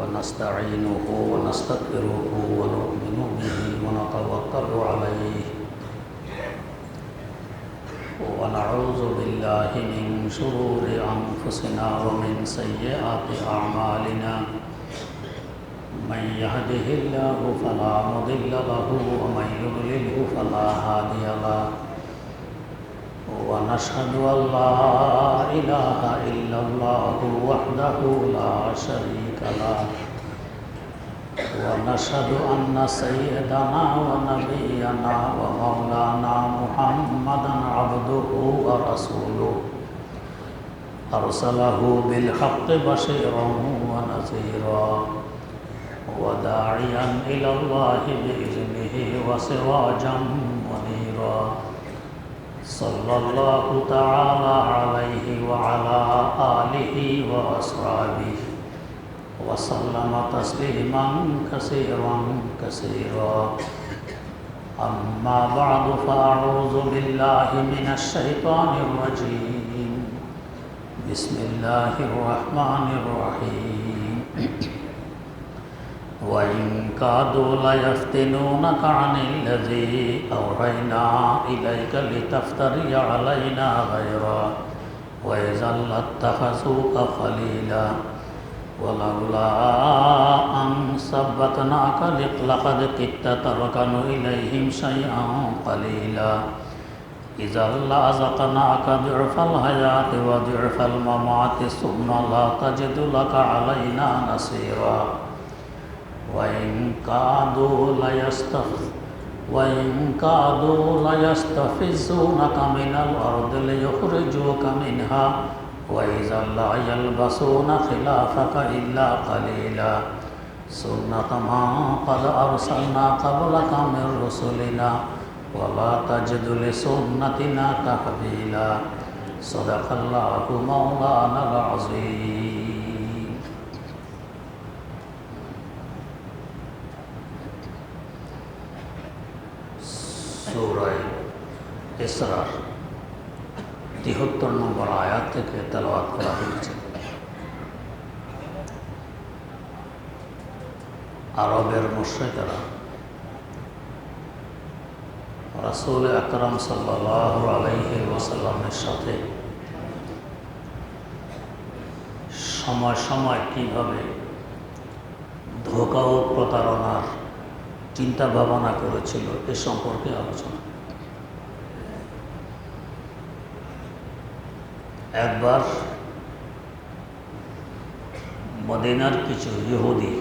ونستعينه ونستغفره ونؤمن به ونتوكل عليه ونعوذ بالله من شرور أنفسنا ومن سيئات أعمالنا من يهده الله فلا مضل له ومن يضلله فلا هادي له ونشهد أن لا إله إلا الله وحده لا شريك له ونشهد أن سيدنا ونبينا ومولانا محمدا عبده ورسوله أرسله بالحق بشيرا ونذيرا وداعيا إلى الله بإذنه وسراجا منيرا صلى الله تعالى عليه وعلى آله وأصحابه وسلم تسليما كثيرا كثيرا أما بعد فأعوذ بالله من الشيطان الرجيم بسم الله الرحمن الرحيم وإن كادوا ليفتنونك عن الذي أوحينا إليك لتفتري علينا غيره وإذا لاتخذوك خليلا ولولا أن ثبتناك لقد كدت تركن إليهم شيئا قليلا إذا لأذقناك ضعف الحياة وضعف الممات ثم لا تجد لك علينا نصيرا وإن كادوا ليستفزونك من الأرض ليخرجوك منها وإذا لا يلبسون خلافك إلا قليلا سنة من قد أرسلنا قبلك من رسلنا ولا تجد لسنتنا تحويلا صدق الله مولانا العظيم সূরা ইসরার ৭৩ নম্বর আয়াত থেকে তেলাওয়াত করা হয়েছে। আরবের মুশরিকরা রাসূল আকরাম সাল্লাল্লাহু আলাইহি ওয়াসাল্লামের সাথে সময় সময় কিভাবে ধোঁকা ও প্রতারণার চিন্তা ভাবনা করেছিল এ সম্পর্কে আলোচনা। একবার মদিনার কিছু ইহুদি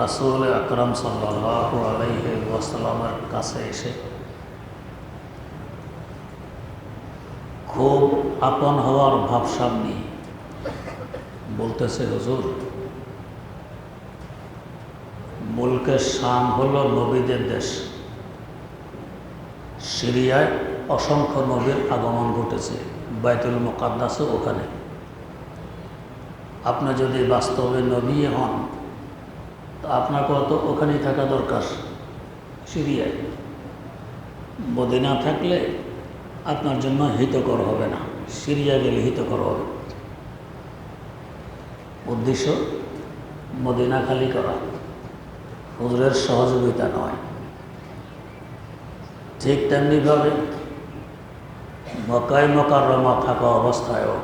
রাসূল আকরাম সাল্লাল্লাহু আলাইহি ওয়াসাল্লামের কাছে এসে খুব আপন হওয়ার ভাবসাব নিয়ে বলতেছে, হুজুর, মুলকের শাম হলো নবীদের দেশ। সিরিয়ায় অসংখ্য নবীর আগমন ঘটেছে, বাইতুল মুকাদ্দাসও ওখানে। আপনি যদি বাস্তবে নবী হন তো আপনাকেও তো ওখানেই থাকা দরকার, সিরিয়ায়। মদিনা থাকলে আপনার জন্য হিতকর হবে না, সিরিয়া গেলে হিতকর হবে। উদ্দেশ্য মদিনা খালি করা, হুজুরের সহযোগিতা নয়। ঠিক তেমনিভাবে মক্কায় মুকাররমা থাকা অবস্থায়ও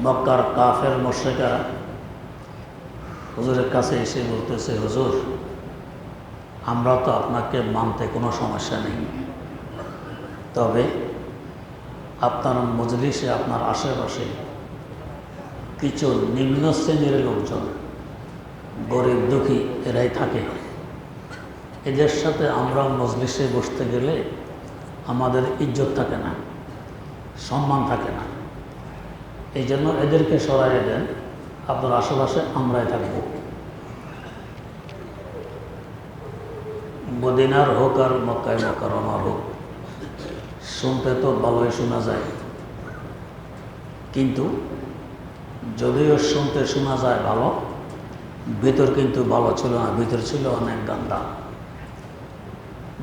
মক্কার কাফের মুশরিকরা হুজুরের কাছে এসে বলতেছে, হুজুর, আমরা তো আপনাকে মানতে কোনো সমস্যা নেই, তবে আপনার মজলিসে, আপনার আশেপাশে কিছু নিম্ন শ্রেণীর লোকজন, গরিব দুঃখী এরাই থাকে। এদের সাথে আমরা মজলিসে বসতে গেলে আমাদের ইজ্জত থাকে না, সম্মান থাকে না। এই জন্য এদেরকে সরাইয়ে দেন, আপনার আশেপাশে আমরাই থাকব। মদিনার হোক আর মক্কায় মুকাররমার হোক, শুনতে তো ভালোই শোনা যায়, কিন্তু যদিও শুনতে শোনা যায় ভালো, ভিতর কিন্তু ভালো ছিল না, ভিতর ছিল অনেক গান্দা।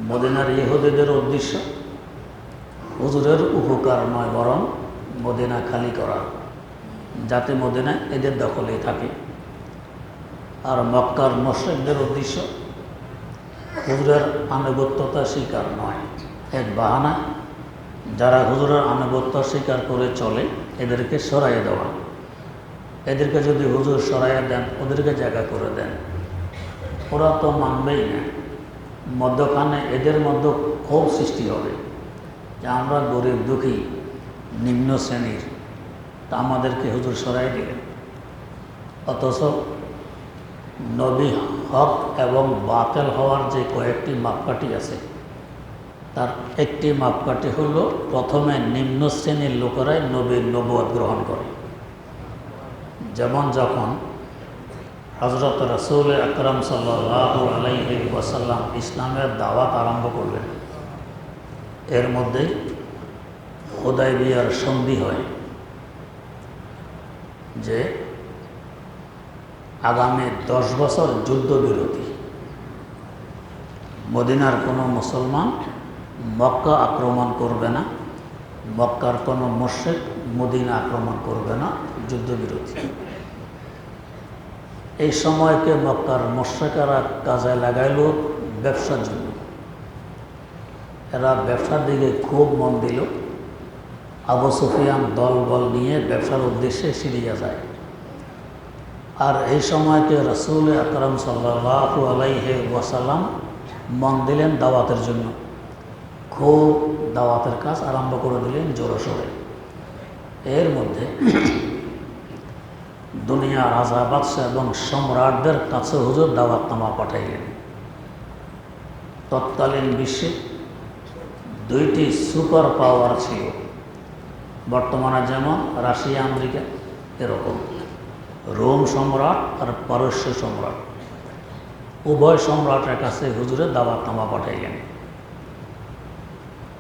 মদিনার ইহুদিদের উদ্দেশ্য হুজুরের উপকার নয়, বরং মদিনা খালি করা। যাতে মদিনা এদের দখলেই থাকে। আর মক্কার মুশরিকদের উদ্দেশ্য হুজুরের আনুগত্যতা স্বীকার নয়, এক বাহানা। যারা হুজুরের আনুগত্য স্বীকার করে চলে এদেরকে সরাইয়ে দেওয়া। এদেরকে যদি হুজুর সরাইয়ে দেন, ওদেরকে জায়গা করে দেন, ওরা তো মানবেই না। মধ্যখানে এদের মধ্যে ক্ষোভ সৃষ্টি হবে যে আমরা গরিব দুঃখী নিম্ন শ্রেণীর, তা আমাদেরকে হুজুর সরাই দিলেন। অথচ নবী হক এবং বাতিল হওয়ার যে কয়েকটি মাপকাঠি আছে, তার একটি মাপকাঠি হল প্রথমে নিম্ন শ্রেণীর লোকেরাই নবীর নবুয়ত গ্রহণ করে। যেমন যখন হযরত রাসূল আকরাম সাল্লাল্লাহু আলাইহি ওয়াসাল্লাম ইসলামের দাওয়াত আরম্ভ করলেন, এর মধ্যেই হুদায়বিয়ার সন্ধি হয় যে আগামী 10 বছর যুদ্ধবিরতি, মদিনার কোনো মুসলমান মক্কা আক্রমণ করবে না, মক্কার কোনো মুশরিক মদিনা আক্রমণ করবে না, যুদ্ধবিরতি। এই সময়কে মক্কার মুশরিকরা কাজে লাগাইল ব্যবসার জন্য। এরা ব্যবসার দিকে খুব মন দিল। আবু সুফিয়ান দলবল নিয়ে ব্যবসার উদ্দেশ্যে সিরিয়া যায়। আর এই সময়কে রাসূল আকরাম সাল্লাল্লাহু আলাইহি ওয়াসাল্লাম মন দিলেন দাওয়াতের জন্য। খুব দাওয়াতের কাজ আরম্ভ করে দিলেন জোরসোরে। এর মধ্যে দুনিয়ার রাজা বাদশা এবং সম্রাটদের কাছে হুজুর দাওয়াতনামা পাঠাইলেন। তৎকালীন বিশ্বে দুইটি সুপার পাওয়ার ছিল, বর্তমানে যেমন রাশিয়া আমেরিকা, এরকম রোম সম্রাট আর পারস্য সম্রাট। উভয় সম্রাটের কাছে হুজুরের দাওয়াতনামা পাঠাইলেন।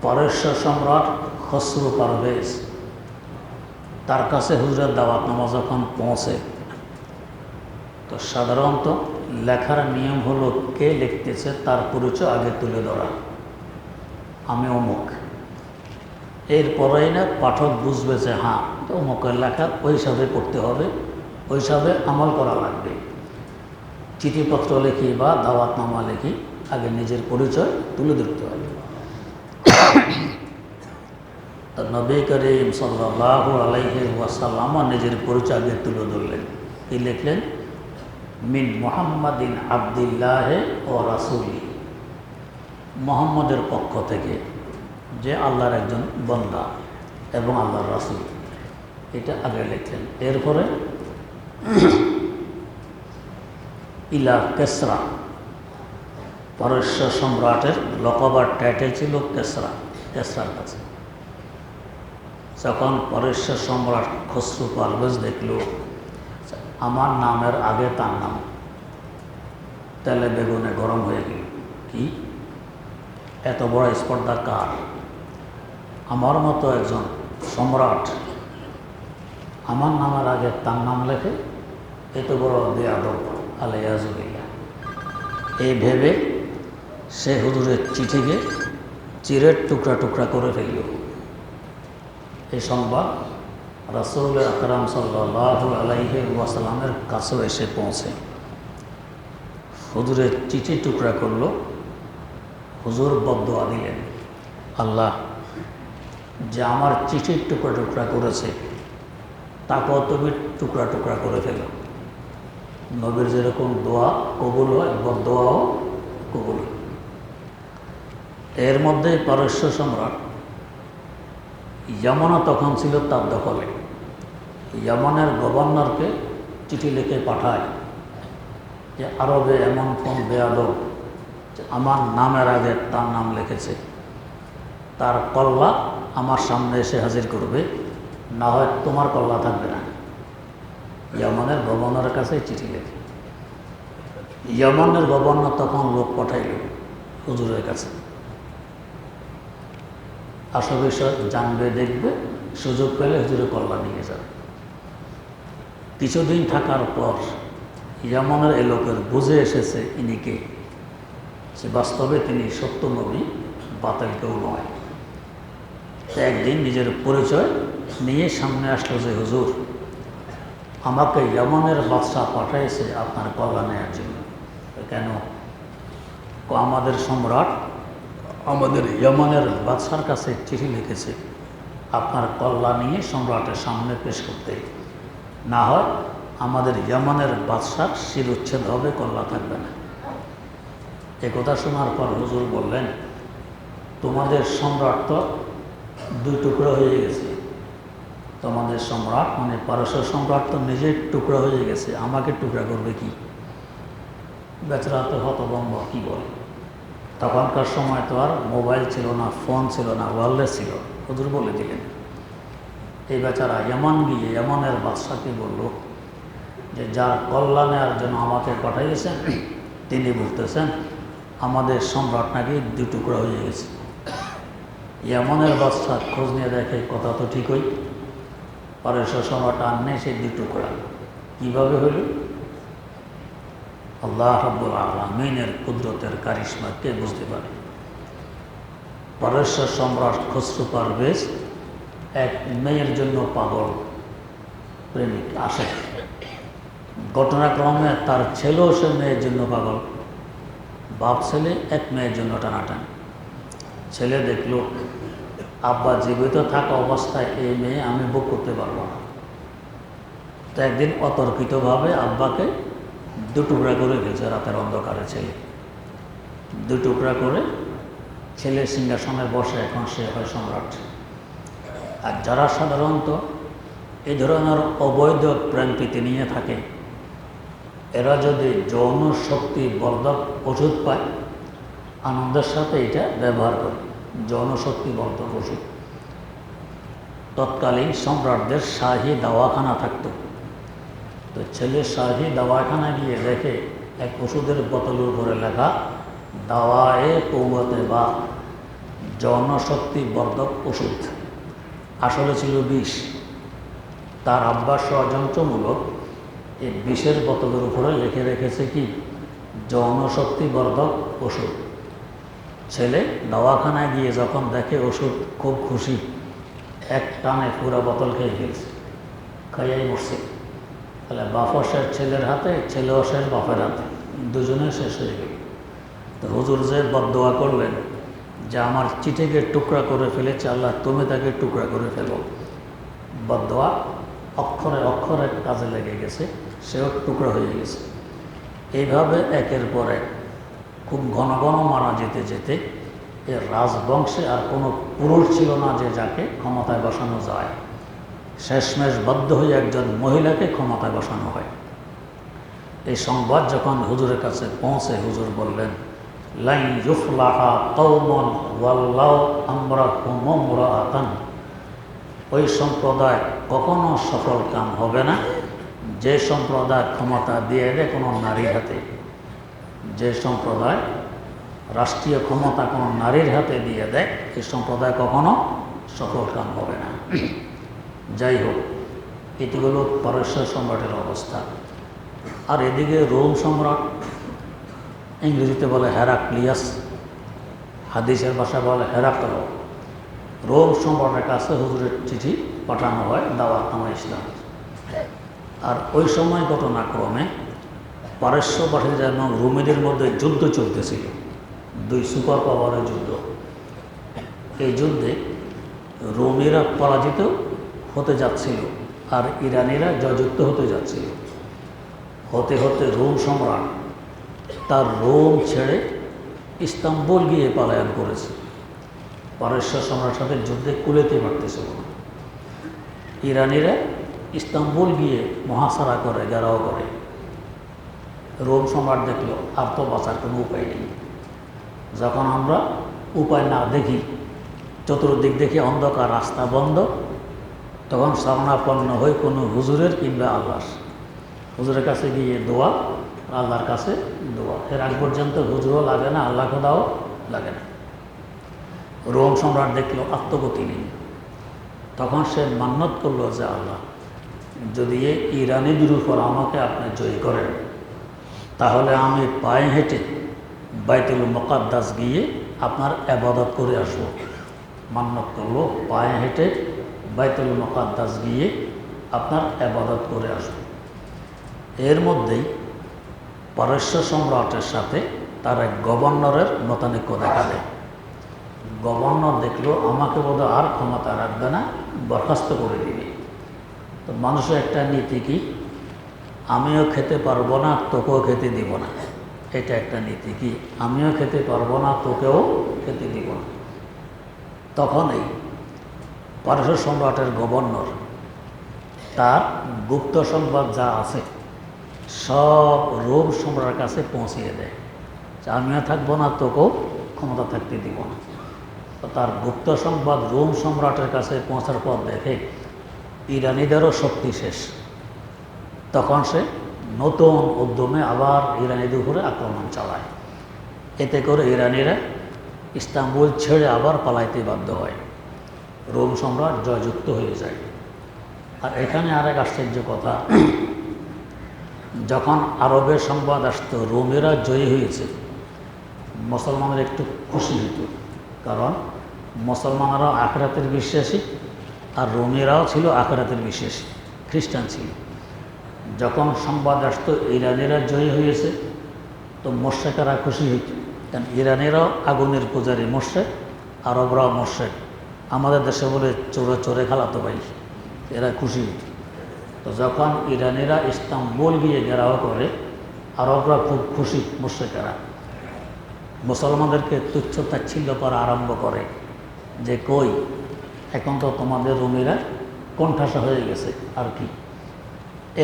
পারস্য সম্রাট খসরু পারভেজ, তার কাছে হুজুরের দাওয়াতনামা যখন পৌঁছে, তো সাধারণত লেখার নিয়ম হলো কে লিখতেছে তার পরিচয় আগে তুলে ধরা, আমি অমুক। এরপরেই না পাঠক বুঝবে যে হ্যাঁ অমুকের লেখা ওই হিসাবে পড়তে হবে, ওই হিসাবে আমল করা লাগবে। চিঠিপত্র লিখি বা দাওয়াতনামা লিখি আগে নিজের পরিচয় তুলে ধরতে হবে। নবী করিম সাল্লাল্লাহু আলাইহি ওয়াসাল্লাম নিজের পরিচয় আগে তুলে ধরলেন। কি লিখলেন? মিন মুহাম্মাদিন আবদুল্লাহ ও রাসূলি, মুহাম্মদের পক্ষ থেকে, যে আল্লাহর একজন বান্দা এবং আল্লাহর রাসূল, এটা আগে লিখলেন। এরপরে ইলা কেসরা, পারস্য সম্রাটের লকবার টাইটেল ছিল কেসরা, কেসরার কাছে। যখন পারস্য সম্রাট খসরু পারভেজ দেখল আমার নামের আগে তার নাম, তেলে বেগুনে গরম হয়ে গেল। কি এত বড় স্পর্ধা কার? আমার মতো একজন সম্রাট আমার নামের আগে তার নাম লেখে, এত বড় বেয়াদব, আলাইয়াজুবিল্লাহ। এই ভেবে সে হুজুরের চিঠিকে চিরের টুকরা টুকরা করে ফেলল। এই সংবাদ রাসূল আকরাম সাল্লাল্লাহু আলাইহি ওয়াসাল্লামের কাছেও এসে পৌঁছে। হুজুরের চিঠি টুকরা করল। হুজুর বদদুয়া দিলেন, আল্লাহ যে আমার চিঠির টুকরা টুকরা করেছে তাকেও তুমি টুকরা টুকরা করে ফেলো। নবীর যেরকম দোয়া কবুল হয়, বদদোয়াও কবুল। এর মধ্যে পারস্য সম্রাট ইয়ামানও তখন ছিল তার দখলে। ইয়ামানের গভর্নরকে চিঠি লিখে পাঠায় যে আরবে এমন কোন বেয়াদব যে আমার নামের আগে তার নাম লিখেছে, তার কল্লা আমার সামনে এসে হাজির করবে, না হয় তোমার কল্লা থাকবে না। ইয়ামানের গভর্নরের কাছে চিঠি লেখে। ইয়ামানের গভর্নর তখন লোক পাঠাইল হুজুরের কাছে, আসল বিষয় জানবে, দেখবে, সুযোগ পেলে হুজুরের কল্লা নিয়ে যাবে। কিছুদিন থাকার পর ইয়ামানের এই লোকের বুঝে এসেছে ইনি কে, সে বাস্তবে তিনি সত্য নবী, বাতিল কেউ নয়। একদিন নিজের পরিচয় নিয়ে সামনে আসলো যে হুজুর আমাকে ইয়েমেনের বাদশাহ পাঠাইছে আপনার কল্যাণের জন্য। কেন? আমাদের সম্রাট আমাদের ইয়েমেনের বাদশার কাছে চিঠি লিখেছে আপনার কল্যাণ নিয়ে সম্রাটের সামনে পেশ করতে, না হয় আমাদের ইয়েমেনের বাদশার শিরোচ্ছেদ হবে, কল্যাণ থাকবে না। এ কথা শোনার পর হুজুর বললেন, তোমাদের সম্রাট তো দুই টুকরো হয়ে গেছে। তোমাদের সম্রাট মানে পারস্য সম্রাট তো নিজের টুকরা হয়ে গেছে, আমাকে টুকরা করবে কি? বেচারা তো হতভম্ব, কি বলে। তখনকার সময় তো আর মোবাইল ছিল না, ফোন ছিল না, ওয়্যারলেস ছিল। হুজুর বলে দিলেন। এই বেচারা ইয়েমেন গিয়ে ইয়েমেনের বাদশাকে বলল যে যার কল্যাণের জন্য আমাকে পাঠাইয়েছেন তিনি বলতেছেন আমাদের সম্রাট নাকি দুই টুকরা হয়ে গেছে। ইয়েমেনের বাদশা খোঁজ নিয়ে দেখে কথা তো ঠিকই, পারস্য সম্রাট আর নেই, সেই দুই টুকরা কীভাবে হইল? আল্লাহ রাব্বুল আলামিনের কুদরতের কারিশমা কে বুঝতে পারে। পারস্য সম্রাট খসরু পারভেজ এক মেয়ের জন্য পাগল, প্রেমিক আসে। ঘটনাক্রমে তার ছেলেও সে মেয়ের জন্য পাগল, বাপ ছেলে এক মেয়ের জন্য টানাটানি। ছেলে দেখল আব্বা জীবিত থাকা অবস্থায় এই মেয়ে আমি ভোগ করতে পারবো না। তো একদিন অতর্কিতভাবে আব্বাকে দু টুকরা করে গেছে রাতের অন্ধকারে। ছেলে দু টুকরা করে ছেলে সিংহাসনে বসে, এখন সে হয় সম্রাট। আর যারা সাধারণত এই ধরনের অবৈধ প্রেম প্রীতি নিয়ে থাকে, এরা যদি যৌন শক্তি বর্ধক ওষুধ পায় আনন্দের সাথে এটা ব্যবহার করে, যৌন শক্তি বর্ধক ওষুধ। তৎকালীন সম্রাটদের শাহী দাওয়াখানা থাকতো। তো ছেলে শাহী দাওয়াখানা গিয়ে দেখে এক ওষুধের বোতলের উপরে লেখা দাওয়ায়ে কৌয়াতে বা যৌন শক্তি বর্ধক ওষুধ। আসলে ছিল বিষ। তার আব্বা ষড়যন্ত্রমূলক এই বিষের বোতলের উপরে লিখে রেখেছে কি যৌন শক্তি বর্ধক ওষুধ। ছেলে দাওয়াখানায় গিয়ে যখন দেখে ওষুধ, খুব খুশি, এক টানে পুরো বোতল খেয়ে ফেলছে, খাইয়াই মরছে। তাহলে বাপও শেষ ছেলের হাতে, ছেলেও শেষ বাপের হাতে, দুজনে শেষ হয়ে গেল। তো হুজুর যে বদদোয়া করলেন যে আমার চিঠিকে টুকরা করে ফেলেছে আল্লাহ, তুমি তাকে টুকরা করে ফেলো। বদদোয়া অক্ষরে অক্ষরে কাজে লেগে গেছে, সেও টুকরা হয়ে গেছে। এইভাবে একের পর এক খুব ঘন ঘন মারা যেতে যেতে এর রাজবংশে আর কোনো পুরুষ ছিল না যে যাকে ক্ষমতায় বসানো যায়। শেষমেশ বাধ্য হয়ে একজন মহিলাকে ক্ষমতায় বসানো হয়। এই সংবাদ যখন হুজুরের কাছে পৌঁছে, হুজুর বললেন লাইন ইউফলাহা কওমুন ওয়াল্লাহু আমরাহুম ইমরাআতান, ওই সম্প্রদায় কখনো সফল কাম হবে না যে সম্প্রদায় ক্ষমতা দিয়ে দেয় কোনো নারীর হাতে। যে সম্প্রদায় রাষ্ট্রীয় ক্ষমতা কোনো নারীর হাতে দিয়ে দেয়, এই সম্প্রদায় কখনো সফল কাম হবে না। যাই হোক, এটি হল পারস্য সম্রাটের অবস্থা। আর এদিকে রোম সম্রাট, ইংরেজিতে বলে হেরাক্লিয়াস, হাদিসের ভাষায় বলে হেরাক্ল। রোম সম্রাটের কাছে হুজুরের চিঠি পাঠানো হয় দাওয়াতনামা ইসলাম। আর ওই সময় ঘটনাক্রমে পারস্যবাসীদের এবং রোমেদের মধ্যে যুদ্ধ চলতেছিল, দুই সুপার পাওয়ারের যুদ্ধ। এই যুদ্ধে রোমেরা পরাজিত হতে যাচ্ছিল আর ইরানিরা জয়যুক্ত হতে যাচ্ছিল। হতে হতে রোম সম্রাট তার রোম ছেড়ে ইস্তাম্বুল গিয়ে পলায়ন করেছে। পারস্য সম্রাটের সাথে যুদ্ধে কুলেতে পারতেছিল না। ইরানিরা ইস্তাম্বুল গিয়ে মহাসারা করে, ঘেরাও করে। রোম সম্রাট দেখলো আর তো বাঁচার কোনো উপায় নেই। যখন আমরা উপায় না দেখি, চতুর্দিক দেখি অন্ধকার, রাস্তা বন্ধ, তখন শরণাপন্ন হই কোনো হুজুরের কিংবা আল্লাহর। হুজুরের কাছে গিয়ে দোয়া, আল্লাহর কাছে দোয়া। এর আগ পর্যন্ত হুজুরও লাগে না, আল্লাহ খোদাও লাগে না। রোম সম্রাট দেখলো আত্মগতি নেই। তখন সে মান্নত করলো যে আল্লাহ, যদি এই ইরানিদের উপর আমাকে আপনি জয়ী করেন, তাহলে আমি পায়ে হেঁটে বাইতুল মুকাদ্দাস গিয়ে আপনার ইবাদত করে আসবো। মান্নত করলো, পায়ে হেঁটে বাইতুল মুকাদ্দাস গিয়ে আপনার ইবাদত করে আসবো। এর মধ্যেই পারস্য সম্রাটের সাথে তার এক গভর্নরের মতানৈক্য দেখা দেয়। গভর্নর দেখলো আমাকে বোধহয় আর ক্ষমতা রাখবে না, বরখাস্ত করে দিবে। তো মানুষের একটা নীতি কি, আমিও খেতে পারবো না, তোকেও খেতে দিব না। এটা একটা নীতি কি, আমিও খেতে পারবো না, তোকেও খেতে দিব না। তখনই পারস্য সম্রাটের গভর্নর তার গুপ্ত সংবাদ যা আছে সব রোম সম্রাটের কাছে পৌঁছিয়ে দেয় যে আমিও থাকবো না, তোকেও ক্ষমতা থাকতে দিব না। তো তার গুপ্ত সংবাদ রোম সম্রাটের কাছে পৌঁছার পর দেখে ইরানিদেরও শক্তি শেষ। তখন সে নতুন উদ্যমে আবার ইরানিদের উপরে আক্রমণ চালায়। এতে করে ইরানিরা ইস্তাম্বুল ছেড়ে আবার পালাইতে বাধ্য হয়, রোম সম্রাট জয়যুক্ত হয়ে যায়। আর এখানে আরেক আশ্চর্য কথা, যখন আরবের সংবাদ আসতো রোমেরা জয়ী হয়েছে, মুসলমানরা একটু খুশি হইত, কারণ মুসলমানরা আখিরাতের বিশ্বাসী আর রোমেরাও ছিল আখিরাতের বিশ্বাসী, খ্রিস্টান ছিল। যখন সংবাদ আসতো ইরানিরা জয়ী হয়েছে, তো মোশরেকেরা খুশি হইত, কারণ ইরানিরাও আগুনের পূজারী মোশরেক, আরবরাও মোশরেক। আমাদের দেশে বলে চোরে চোরে খালাতো ভাই, এরা খুশি হইত। তো যখন ইরানিরা ইস্তাম্বুল গিয়ে ঘেরাও করে, আরবরা খুব খুশি, মুশরিকেরা মুসলমানদেরকে তুচ্ছ তাচ্ছিল্য করা আরম্ভ করে যে কই, এখন তো তোমাদের রুমিরা কোণঠাসা হয়ে গেছে আর কি।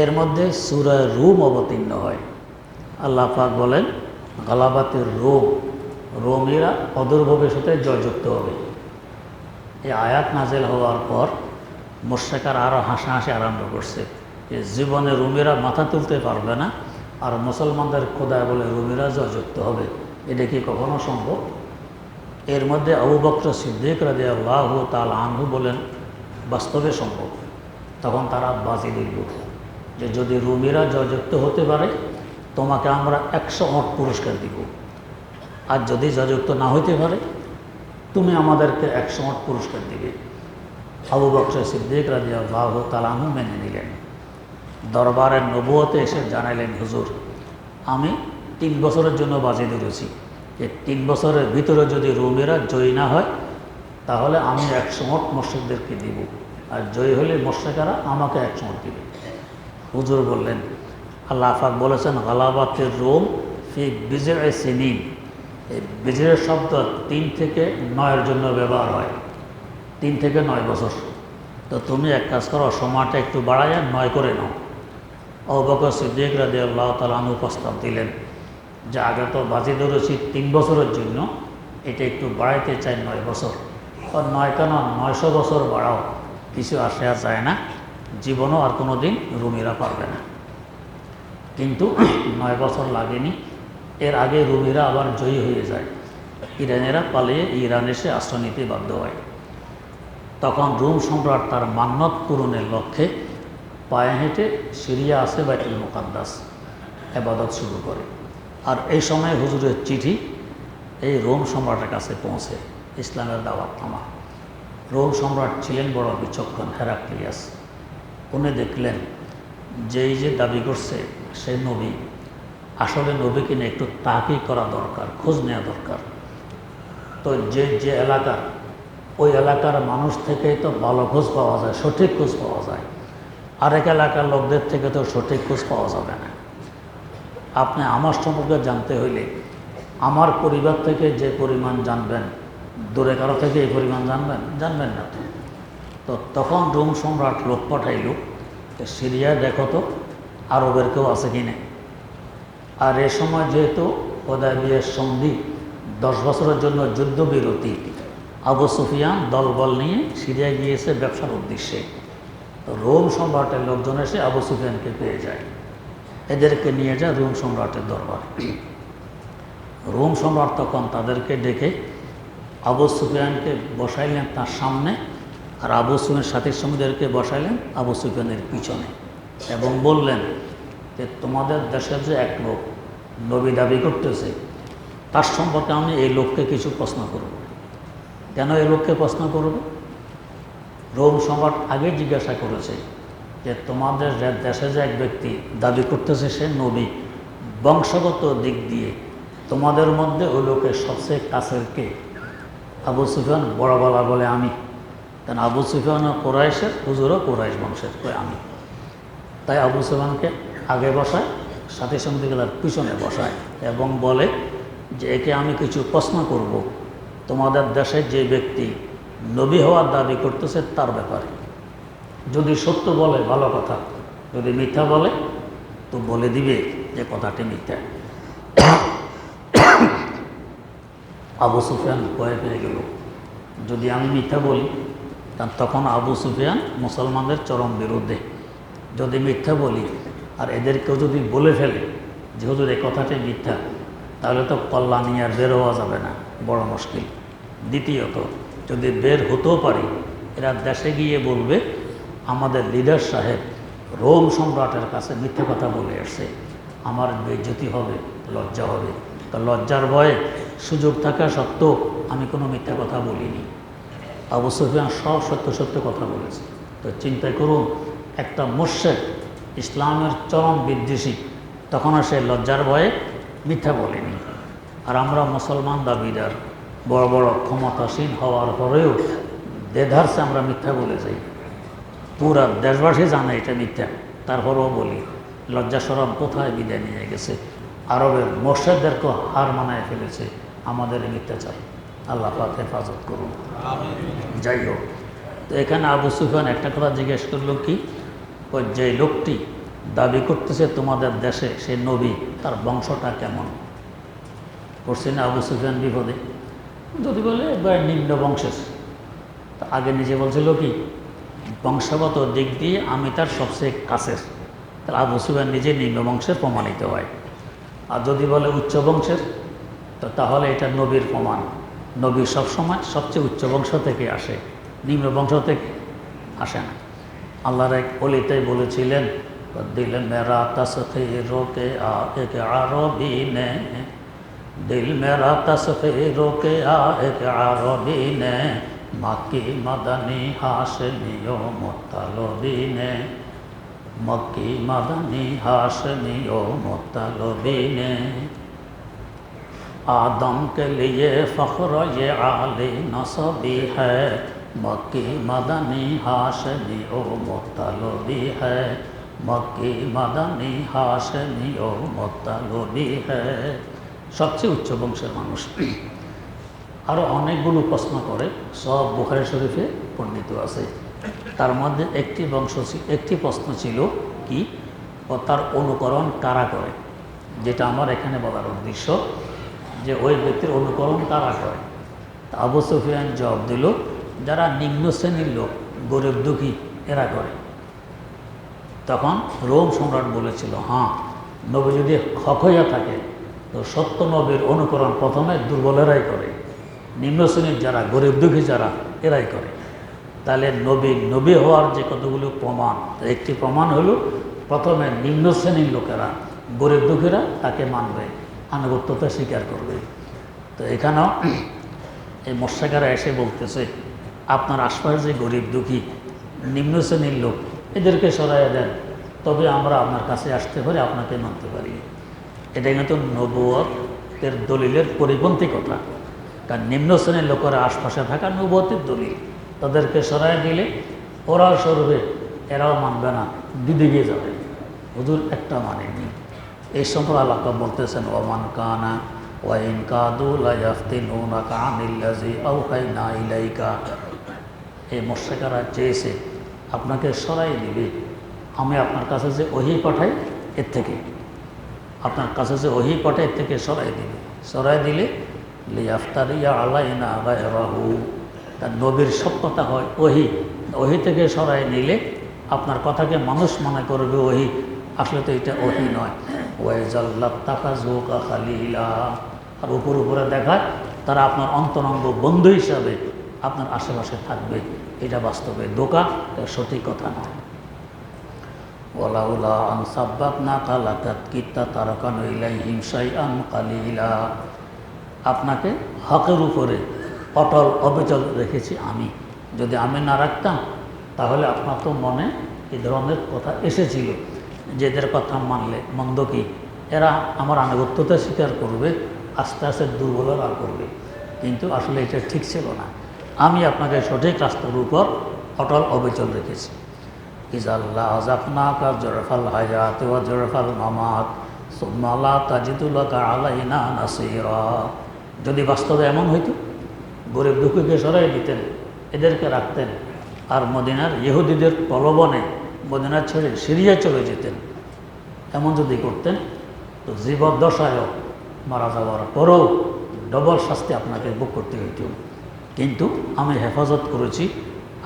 এর মধ্যে সূরা রুম অবতীর্ণ হয়। আল্লাহ পাক বলেন গালাবাতের রোম, রোমিরা অদূর ভবিষ্যতে জয়যুক্ত হবে। এই আয়াত নাজেল হওয়ার পর মুশরিকরা আরও হাসাহাসি আরম্ভ করছে যে জীবনে রুমিরা মাথা তুলতে পারবে না, আর মুসলমানদের খোদায় বলে রুমিরা জয়যুক্ত হবে, এটা কি কখনো সম্ভব? এর মধ্যে আবু বকর সিদ্দিক রাদিয়াল্লাহু তাআলা আনহু বলেন বাস্তবে সম্ভব। তখন তারা বাজি দিল যে যদি রুমিরা জয়যুক্ত হতে পারে তোমাকে আমরা 100 ওট পুরস্কার দিব, আর যদি জয়যুক্ত না হইতে পারে তুমি আমাদেরকে 100 ওট পুরস্কার দিবে। আবু বকর সিদ্দিক রাদিয়াল্লাহু তাআলা আনহু মেনে নিলেন। দরবারের নবুয়তে এসে জানাইলেন, হুজুর আমি 3 বছরের জন্য বাজি ধরেছি যে 3 বছরের ভিতরে যদি রোমেরা জয়ী না হয় তাহলে আমি 100 ওট মুশরিকদেরকে দিব, আর জয়ী হলে মুশরিকরা আমাকে 100 ওট দিবে। হুজুর বললেন আল্লাহ পাক বলেছেন গালাবাতের রোম ফি বিজ'i সিনিন। এই বিজয়ের শব্দ 3 থেকে 9-এর জন্য ব্যবহার হয়, 3 থেকে 9 বছর। তো তুমি এক কাজ করো, সময়টা একটু বাড়ায় 9 করে নাও। আবু বকর সিদ্দিক রাদিয়াল্লাহু তাআলা আনহু প্রস্তাব দিলেন যে আগে তো বাজি ধরেছি 3 বছরের জন্য, এটা একটু বাড়াইতে চাই 9 বছর। আর 9 কেন, 900 বছর বাড়াও, কিছু আসে আর যায় না, জীবনও আর কোনো দিন রুমিরা পারবে না। কিন্তু 9 বছর লাগেনি, এর আগে রুমিরা আবার জয়ী হয়ে যায়। ইরানেরা পালিয়ে ইরান এসে আশ্রয় নিতে বাধ্য হয়। তখন রোম সম্রাট তার মান্যত পূরণের লক্ষ্যে পায়ে হেঁটে সিরিয়া আছে বাইতুল মুকাদ্দাস ইবাদত শুরু করে। আর এই সময় হুজুরের চিঠি এই রোম সম্রাটের কাছে পৌঁছে, ইসলামের দাওয়াত নামা। রোম সম্রাট ছিলেন বড় বিচক্ষণ, হেরাক্লিয়াস। উনি দেখলেন যে এই যে দাবি করছে সে নবী, আসলে নবী কিনে একটু তাকিদ করা দরকার, খোঁজ নেওয়া দরকার। তো যে এলাকার, ওই এলাকার মানুষ থেকেই তো ভালো খোঁজ পাওয়া যায়, সঠিক খোঁজ পাওয়া যায়। আরেক এলাকার লোকদের থেকে তো সঠিক খোঁজ পাওয়া যাবে না। আপনি আমার সম্পর্কে জানতে হইলে আমার পরিবার থেকে যে পরিমাণ জানবেন, দূরে কারো থেকে এই পরিমাণ জানবেন না। তো তখন রোম সম্রাট লোক পাঠাইল, সিরিয়ায় দেখো তো আরবের কেউ আছে কি না। আর এ সময় যেহেতু হুদায়বিয়ার সন্ধি, 10 বছরের জন্য যুদ্ধবিরতি, আবু সুফিয়ান দলবল নিয়ে সিরিয়া গিয়েছে ব্যবসার উদ্দেশ্যে। রোম সম্রাটের লোকজন এসে আবু সুফিয়ানকে পেয়ে যায়, এদেরকে নিয়ে যায় রোম সম্রাটের দরবার। রোম সম্রাট তখন তাদেরকে ডেকে আবু সুফিয়ানকে বসাইলেন তার সামনে, আর আবু সুফিয়ানের সাথী সঙ্গীদেরকে বসাইলেন আবু সুফিয়ানের পিছনে, এবং বললেন যে তোমাদের দেশের যে এক লোক নবী দাবি করতেছে, তার সম্পর্কে আমি এই লোককে কিছু প্রশ্ন করব। কেন এই লোককে প্রশ্ন করব? রোম সম্রাট আগে জিজ্ঞাসা করেছে যে তোমাদের দেশে যে এক ব্যক্তি দাবি করতেছে সে নবী, বংশগত দিক দিয়ে তোমাদের মধ্যে ওই লোকের সবচেয়ে কাছের কে? আবু সুফিয়ান বড় গলা বলে আমি। কারণ আবু সুফিয়ানও কোরাইশের, হুজুরও কোরাইশ বংশের, আমি। তাই আবু সুফিয়ানকে আগে বসায়, সাথী সঙ্গে গেলার পিছনে বসায় এবং বলে যে একে আমি কিছু প্রশ্ন করব তোমাদের দেশে যে ব্যক্তি নবী হওয়ার দাবি করতেছে তার ব্যাপারে। যদি সত্য বলে ভালো কথা, যদি মিথ্যা বলে তো বলে দিবে যে কথাটি মিথ্যা। আবু সুফিয়ান ভয় পেয়ে গেল, যদি আমি মিথ্যা বলি তখন আবু সুফিয়ান মুসলমানদের চরম বিরুদ্ধে। যদি মিথ্যা বলি আর এদেরকেও যদি বলে ফেলে যে হুজুর এই কথাটি মিথ্যা, তাহলে তো কল্যাণী আর বের হওয়া যাবে না, বড় মুশকিল। দ্বিতীয়ত, যদি বের হতেও পারি, এরা দেশে গিয়ে বলবে আমাদের লিডার সাহেব রোম সম্রাটের কাছে মিথ্যা কথা বলে আসছে, আমার বেইজ্জতি হবে, লজ্জা হবে। তো লজ্জার ভয়ে সুযোগ থাকা সত্ত্বেও আমি কোনো মিথ্যা কথা বলিনি। আবু সুফিয়ান সব সত্য সত্য কথা বলেছে। তো চিন্তা করুন, একটা মুশরিক, ইসলামের চরম বিদ্বেষী, তখনও সে লজ্জার ভয়ে মিথ্যা বলেনি। আর আমরা মুসলমান দাবিদার, বড় বড় ক্ষমতাসীন হওয়ার পরেও দেধারসে আমরা মিথ্যা বলে যাই। পুরা দেশবাসী জানে এটা মিথ্যা, তারপরেও বলি। লজ্জা শরম কোথায় বিদায় নিয়ে গেছে? আরবের মোর্শেদদেরকেও হার মানায় ফেলেছে আমাদের মিথ্যা চাই। আল্লাহ পাক হেফাজত করুন। যাই হোক, তো এখানে আবু সুফিয়ান একটা কথা জিজ্ঞেস করলো কি, ওই যে লোকটি দাবি করতেছে তোমাদের দেশে সে নবী, তার বংশটা কেমন? করছে না আবু সুফিয়ান বিপদে। যদি বলে একবার নিম্ন বংশের, তা আগে নিজে বলছিল কি বংশগত দিক দিয়ে আমি তার সবচেয়ে কাছের, তাহলে আবু সুফিয়ান নিজে নিম্ন বংশের প্রমাণিত হয়। আর যদি বলে উচ্চ বংশের, তো তাহলে এটা নবীর প্রমাণ। নবী সবসময় সবচেয়ে উচ্চ বংশ থেকে আসে, নিম্ন বংশ থেকে আসে না। আল্লাহর এক ওলিটাই বলেছিলেন, দিল মেরা তসখীরো কে এক আরবি নে, দিল মেরা তসখীরো কে এক আরবি নে, মক্কি মদনী হাশমিয়ো মুত্তালিবি নে, मक्की मदनी हाशमी ओ मुत्तलबी ने, आदम के लिए फ़ख्र ये आली नसबी है, मक्की मदनी हाशमी ओ मुत्तलबी है, मक्की मदनी हाशमी ओ मुत्तलबी है। সবচেয়ে উচ্চ বংশের মানুষ। আরও অনেকগুলো প্রশ্ন করে, সব বুখারী শরীফে বর্ণিত আছে। তার মধ্যে একটি প্রশ্ন ছিল কি, ও তার অনুকরণ কারা করে, যেটা আমার এখানে বলার উদ্দেশ্য, যে ওই ব্যক্তির অনুকরণ কারা করে। আবু সুফিয়ান জবাব দিল, যারা নিম্ন শ্রেণীর লোক, গরিব দুঃখী, এরা করে। তখন রোম সম্রাট বলেছিল, হ্যাঁ, নবী যদি হক হইয়া থাকে তো সত্য নবীর অনুকরণ প্রথমে দুর্বলেরাই করে, নিম্ন শ্রেণীর যারা গরিব দুঃখী যারা, এরাই করে। তাহলে নবী হওয়ার যে কতগুলো প্রমাণ, একটি প্রমাণ হলো প্রথমে নিম্ন শ্রেণীর লোকেরা, গরিব দুঃখীরা তাকে মানবে, আনুগত্যতা স্বীকার করবে। তো এখানেও এই মোশরিকরা এসে বলতেছে, আপনার আশপাশে যে গরিব দুঃখী নিম্ন শ্রেণীর লোক, এদেরকে সরাইয়া দেন, তবে আমরা আপনার কাছে আসতে পারি, আপনাকে মানতে পারি। এটা কিন্তু নবুয়তের দলিলের পরিপন্থী কথা। কারণ নিম্ন শ্রেণীর লোকেরা আশপাশে থাকা নবুয়তের দলিল, তাদেরকে সরাই দিলে ওরাও সরবে, এরাও মানবে না, দিদিকে যাবে। হুজুর একটা মানেনি। এই সম্পর্কে আল্লাহ বলতেছেন, ওমান কানা ওয়াইন কাদু লা ইয়াফতিনুনাকা আনিল্লাযী আওহাইনা ইলাইকা। এই মুশরিকরা চেয়েছে আপনাকে সরাই দিবে, আমি আপনার কাছে যে ওহী পাঠাই এর থেকে, আপনার কাছে যে ওহী পাঠাই এর থেকে সরাই দিবে। সরাই দিলে লিয়াফতারিয়া আলাইনা গায়রাহু, তার নবীর সব কথা হয় ওহী থেকে সরাই নিলে আপনার কথাকে মানুষ মনে করবে ওহী, আসলে তো এটা ওহী নয়। ওয়াইজাল্লাতাকাজুকা খালিলা, আর উপরে দেখায় তারা আপনার অন্তরঙ্গ বন্ধু হিসাবে আপনার আশেপাশে থাকবে, এটা বাস্তবে ধোঁকা, সঠিক কথা নয়। ওয়ালাউলা আন সাব্বাতনাকা লাকাদ কিত্তা তারাকানু ইলাইহিম শাইআন কালিলা। আপনাকে হকের উপরে অটল অবিচল রেখেছি আমি, যদি আমি না রাখতাম তাহলে আপনার তো মনে এই ধরনের কথা এসেছিল যে এদের কথা মানলে মন্দ কি, এরা আমার আনুগত্যতা স্বীকার করবে, আস্তে আস্তে দুর্বলরা করবে। কিন্তু আসলে এটা ঠিক ছিল না। আমি আপনাকে সঠিক রাস্তার উপর অটল অবিচল রেখেছি। ইজাল্লাহ জাফনাকা জরফাল হায়াত ওয়া জরফাল মামাত সুম্মা লা তাজিদু লাকা আলাইনা নাসীরা। যদি বাস্তবে এমন হইতো, গরিব দুঃখীকে সরাই দিতেন, এদেরকে রাখতেন, আর মদিনার ইহুদিদের প্রলোভনে মদিনা ছেড়ে সিরিয়ায় চলে যেতেন, এমন যদি করতেন তো জীবদ্দশায়ও মারা যাওয়ার পরেও ডবল শাস্তি আপনাকে ভোগ করতে হইত। কিন্তু আমি হেফাজত করেছি,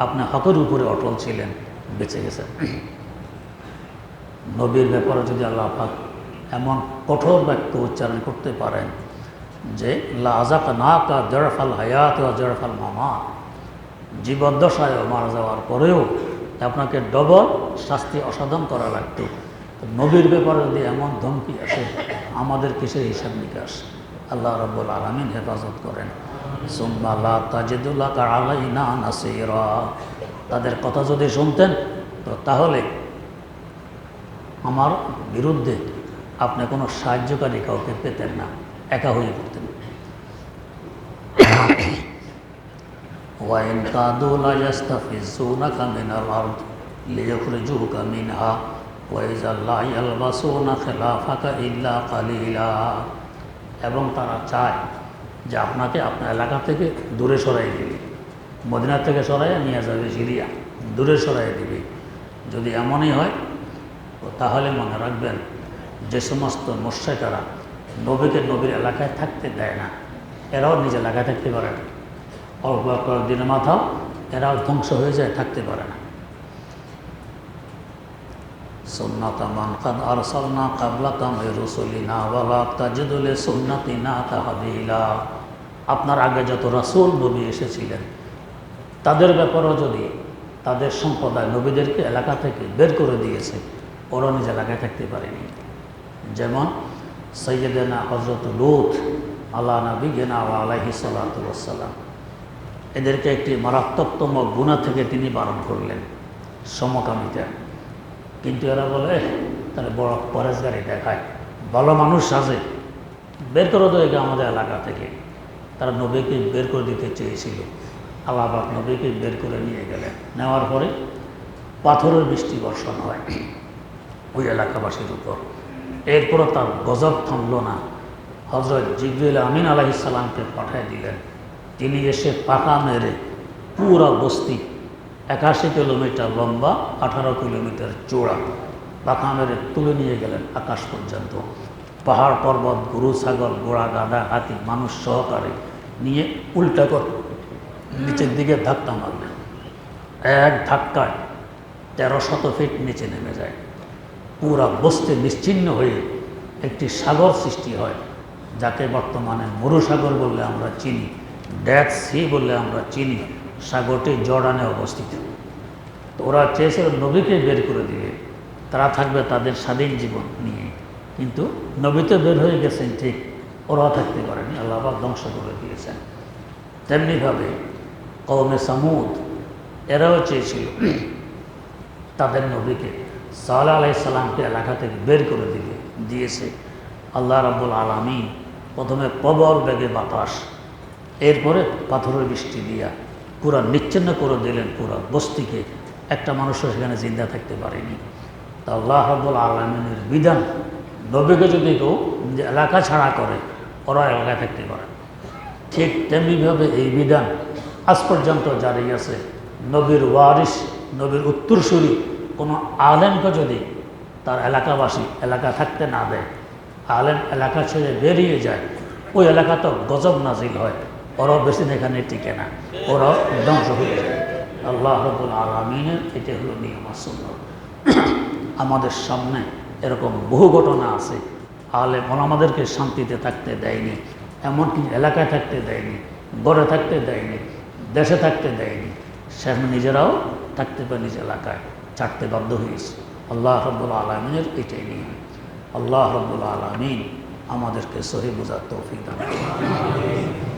আপনি হকের উপরে অটল ছিলেন, বেঁচে গেছেন। নবীর ব্যাপারে যদি আল্লাহ পাক এমন কঠোর বাক্য উচ্চারণ করতে পারেন যে লা আযাকনাকা জরফাল হায়াত ওয়া জরফাল মামাত, জীবদ্দশায় মারা যাওয়ার পরেও আপনাকে ডবল শাস্তি অসাধন করা লাগতো, তো নবীর ব্যাপারে যদি এমন ধমকি আসে, আমাদের কিসের হিসাব নিকাশ? আল্লাহ রাব্বুল আলামিন হেফাজত করেন। সুম্মা লা তাজিদু লাকা আলাইনা নাসীরা। তাদের কথা যদি শুনতেন তো তাহলে আমার বিরুদ্ধে আপনি কোনো সাহায্যকারী কাউকে পেতেন না, একা হয়ে পড়তেন। ওয়াইন কাদু লা ইয়াস্তাফিজুনাকা মিনাল আরদ লিইখরিজুকা মিনহা ওয়া ইযা লা ইয়ালবাসুনা খিলাফাকা ইল্লা কালিলা। এবং তারা চায় যে আপনাকে আপনার এলাকা থেকে দূরে সরাই দিবে, মদিনা থেকে সরাইয়া নিয়ে যাবে সিরিয়া, দূরে সরাই দিবে। যদি এমনই হয় তো তাহলে মনে রাখবেন, যে সমস্ত মুশরিকরা নবীকে নবীর এলাকায় থাকতে দেয় না, এরাও নিজ এলাকায় থাকতে পারে না। অল্প কয়েকদিনের মাথাও এরাও ধ্বংস হয়ে যায়, থাকতে পারে না। সুন্নাতা মান কাদ আরসালনা ক্বাবলাকা মির রুসুলিনা ওয়া লা তাজিদু লিসুন্নাতিনা তাহদিলা। আপনার আগে যত রাসূল নবী এসেছিলেন তাদের ব্যাপারেও যদি তাদের সম্প্রদায় নবীদেরকে এলাকা থেকে বের করে দিয়েছে, ওরা নিজ এলাকায় থাকতে পারেনি। যেমন সৈয়দনা হযরত লূত আলা নবিয়িনা ওয়া আলাইহিস সালাতু ওয়াস সালাম, এদেরকে একটি মারাত্মকতম গুনাহ থেকে তিনি বারণ করলেন, সমকামিতা। কিন্তু এরা বলে তাহলে বড় পরেশগারি দেখায়, ভালো মানুষ সাজে, বের করে দেয় আমাদের এলাকা থেকে। তারা নবীকে বের করে দিতে চেয়েছিল, আল্লাহ পাক নবীকে বের করে নিয়ে গেলেন। নেওয়ার পরে পাথরের বৃষ্টি বর্ষণ হয় ওই এলাকাবাসীর উপর। এরপরও তার গজব থামল না। হযরত জিবরিল আমিন আলাইহিস সালামকে পাঠিয়ে দিলেন। তিনি এসে পাকা মেরে পুরা বস্তি 81 কিলোমিটার লম্বা, 18 কিলোমিটার চওড়া পাকা মেরে তুলে নিয়ে গেলেন আকাশ পর্যন্ত। পাহাড় পর্বত, গরু ছাগল, ঘোড়া গাধা হাতি মানুষ সহকারে নিয়ে উল্টা করে নিচের দিকে ধাক্কা মারলেন। এক ধাক্কায় 1300 ফিট নিচে নেমে যায়। পুরা বস্তি নিশ্চিহ্ন হয়ে একটি সাগর সৃষ্টি হয়, যাকে বর্তমানে মরুসাগর বললে আমরা চিনি, ডেড সি বললে আমরা চিনি। সাগরটি জর্ডানে অবস্থিত। তো ওরা চেয়েছিল নবীকে বের করে দিবে, তারা থাকবে তাদের স্বাধীন জীবন নিয়ে। কিন্তু নবী তো বের হয়ে গেছেন ঠিক, ওরাও থাকতে পারেনি, আল্লাহ পাক ধ্বংস করে দিয়েছেন। তেমনিভাবে কওমে সামুদ এরাও চেয়েছিল তাদের নবীকে সালেহ আলাইহিস সালামকে এলাকা থেকে বের করে দিয়েছে। আল্লাহ রাব্বুল আলামিন প্রথমে প্রবল বেগে বাতাস, এরপরে পাথরের বৃষ্টি দিয়া পুরা নিচ্ছিন্ন করে দিলেন পুরা বস্তিকে। একটা মানুষও সেখানে জিন্দা থাকতে পারেনি। তা আল্লাহ রাব্বুল আলামিনের বিধান, নবীকে যদি কেউ এলাকা ছাড়া করে ওরা এলাকায় থাকতে পারে। ঠিক তেমনিভাবে এই বিধান আজ পর্যন্ত জারি আছে। নবীর ওয়ারিস, নবীর উত্তরসূরি কোনো আলেমকে যদি তার এলাকাবাসী এলাকা থাকতে না দেয়, আলেম এলাকা ছেড়ে বেরিয়ে যায়, ওই এলাকা তো গজব নাজিল হয়, ওরাও বেশি দিন এখানে টিকে না, ওরাও ধ্বংস হয়ে যায়। আল্লাহ রাব্বুল আলামিনের এটা হলো নিয়ম আর সুন্নাত। আমাদের সামনে এরকম বহু ঘটনা আছে, আলেম ওলামাদেরকে শান্তিতে থাকতে দেয়নি, এমনকি এলাকায় থাকতে দেয়নি, ঘরে থাকতে দেয়নি, দেশে থাকতে দেয়নি, সেখানে নিজেরাও থাকতে পারে নিজ এলাকায়, ছাড়তে বাধ্য হয়েছে। আল্লাহ রাব্বুল আলামিনের এটাই নিয়ম। আল্লাহ রাব্বুল আলামিন আমাদেরকে সহি বুঝার তৌফিক দান করুন।